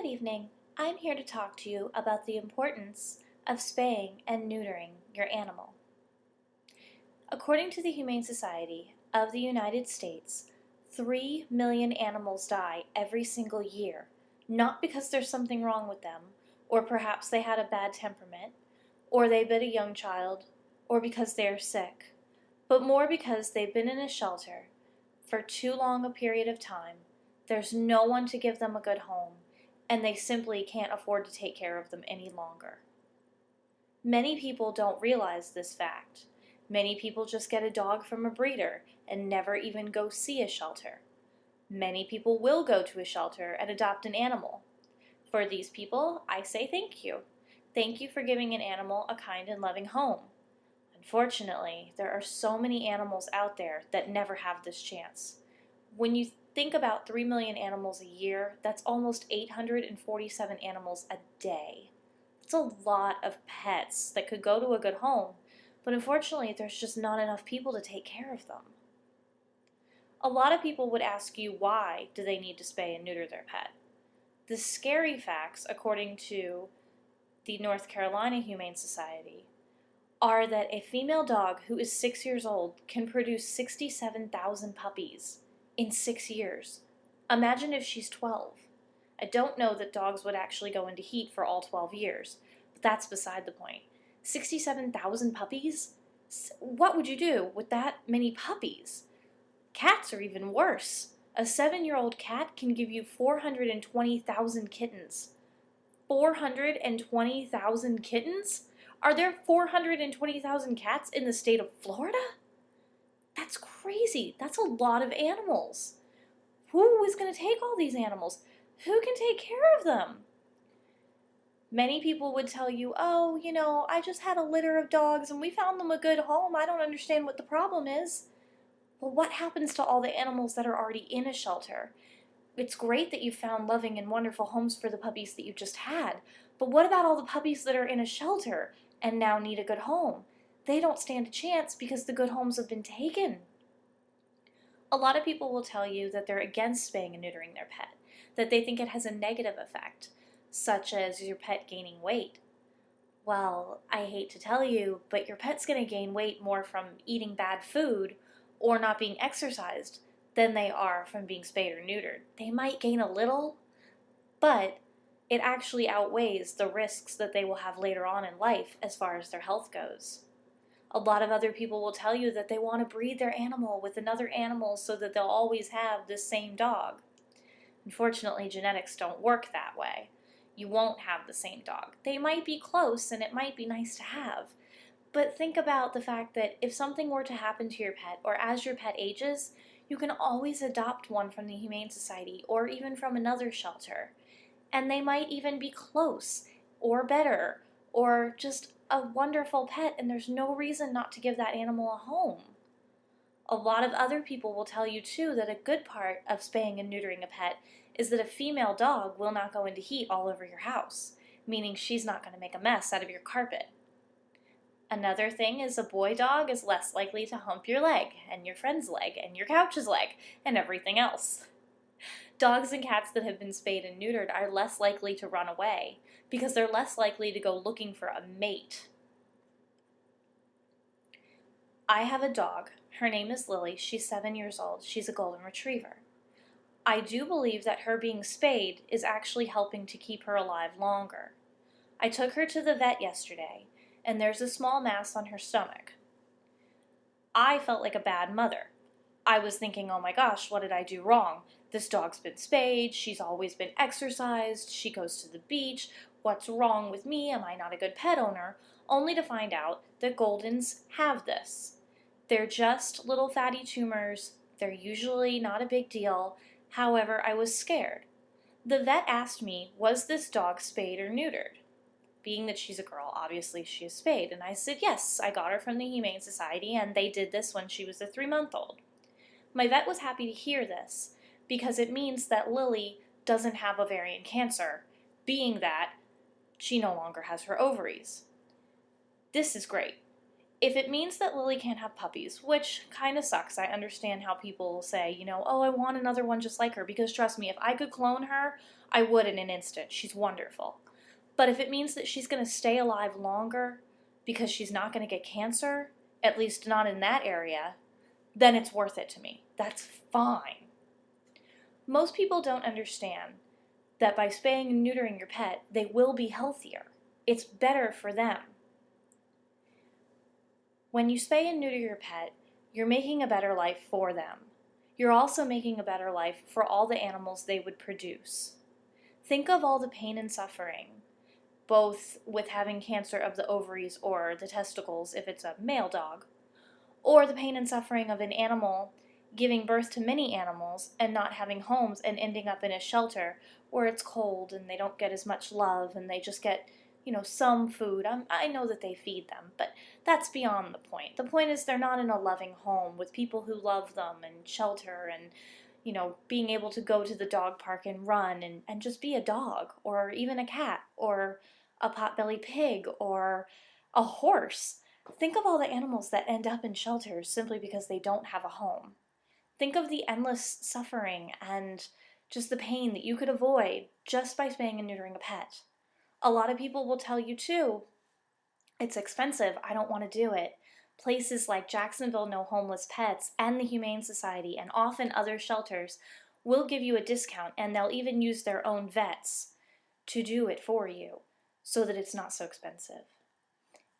Good evening. I'm here to talk to you about the importance of spaying and neutering your animal. According to the Humane Society of the United States, 3 million animals die every single year, not because there's something wrong with them, or perhaps they had a bad temperament, or they bit a young child, or because they are sick, but more because they've been in a shelter for too long a period of time. There's no one to give them a good home, and they simply can't afford to take care of them any longer. Many people don't realize this fact. Many people just get a dog from a breeder and never even go see a shelter. Many people will go to a shelter and adopt an animal. For these people, I say thank you. Thank you for giving an animal a kind and loving home. Unfortunately, there are so many animals out there that never have this chance. When you think about 3 million animals a year, that's almost 847 animals a day. It's a lot of pets that could go to a good home, but unfortunately there's just not enough people to take care of them. A lot of people would ask you, why do they need to spay and neuter their pet? The scary facts, according to the North Carolina Humane Society, are that a female dog who is 6 years old can produce 67,000 puppies in 6 years. Imagine if she's 12. I don't know that dogs would actually go into heat for all 12 years, but that's beside the point. 67,000 puppies? What would you do with that many puppies? Cats are even worse. A 7-year-old cat can give you 420,000 kittens. 420,000 kittens? Are there 420,000 cats in the state of Florida? That's crazy. That's a lot of animals. Who is going to take all these animals? Who can take care of them? Many people would tell you, oh, I just had a litter of dogs and we found them a good home. I don't understand what the problem is. Well, what happens to all the animals that are already in a shelter? It's great that you found loving and wonderful homes for the puppies that you just had, but what about all the puppies that are in a shelter and now need a good home? They don't stand a chance because the good homes have been taken. A lot of people will tell you that they're against spaying and neutering their pet, that they think it has a negative effect, such as your pet gaining weight. Well, I hate to tell you, but your pet's going to gain weight more from eating bad food or not being exercised than they are from being spayed or neutered. They might gain a little, but it actually outweighs the risks that they will have later on in life as far as their health goes. A lot of other people will tell you that they want to breed their animal with another animal so that they'll always have this same dog. Unfortunately, genetics don't work that way. You won't have the same dog. They might be close and it might be nice to have, but think about the fact that if something were to happen to your pet or as your pet ages, you can always adopt one from the Humane Society or even from another shelter. And they might even be close or better or just a wonderful pet, and there's no reason not to give that animal a home. A lot of other people will tell you too that a good part of spaying and neutering a pet is that a female dog will not go into heat all over your house, meaning she's not going to make a mess out of your carpet. Another thing is a boy dog is less likely to hump your leg and your friend's leg and your couch's leg and everything else. Dogs and cats that have been spayed and neutered are less likely to run away because they're less likely to go looking for a mate. I have a dog. Her name is Lily. She's 7 years old. She's a golden retriever. I do believe that her being spayed is actually helping to keep her alive longer. I took her to the vet yesterday, and there's a small mass on her stomach. I felt like a bad mother. I was thinking, oh my gosh, what did I do wrong? This dog's been spayed, she's always been exercised, she goes to the beach, what's wrong with me? Am I not a good pet owner? Only to find out that Goldens have this. They're just little fatty tumors, they're usually not a big deal, however, I was scared. The vet asked me, was this dog spayed or neutered? Being that she's a girl, obviously she is spayed, and I said yes, I got her from the Humane Society and they did this when she was a 3-month-old. My vet was happy to hear this, because it means that Lily doesn't have ovarian cancer, being that she no longer has her ovaries. This is great. If it means that Lily can't have puppies, which kind of sucks, I understand how people say, oh, I want another one just like her, because trust me, if I could clone her, I would in an instant. She's wonderful. But if it means that she's going to stay alive longer because she's not going to get cancer, at least not in that area, then it's worth it to me. That's fine. Most people don't understand that by spaying and neutering your pet, they will be healthier. It's better for them. When you spay and neuter your pet, you're making a better life for them. You're also making a better life for all the animals they would produce. Think of all the pain and suffering, both with having cancer of the ovaries or the testicles if it's a male dog, or the pain and suffering of an animal giving birth to many animals and not having homes and ending up in a shelter where it's cold and they don't get as much love and they just get, some food. I know that they feed them, but that's beyond the point. The point is they're not in a loving home with people who love them and shelter and, being able to go to the dog park and run and just be a dog or even a cat or a potbelly pig or a horse. Think of all the animals that end up in shelters simply because they don't have a home. Think of the endless suffering and just the pain that you could avoid just by spaying and neutering a pet. A lot of people will tell you too, it's expensive, I don't want to do it. Places like Jacksonville No Homeless Pets and the Humane Society and often other shelters will give you a discount, and they'll even use their own vets to do it for you so that it's not so expensive.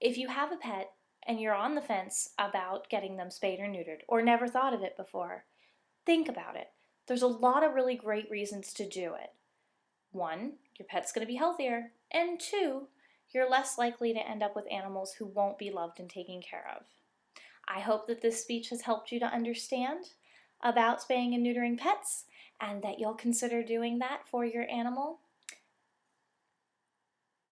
If you have a pet and you're on the fence about getting them spayed or neutered or never thought of it before, think about it. There's a lot of really great reasons to do it. 1, your pet's going to be healthier, and 2, you're less likely to end up with animals who won't be loved and taken care of. I hope that this speech has helped you to understand about spaying and neutering pets and that you'll consider doing that for your animal.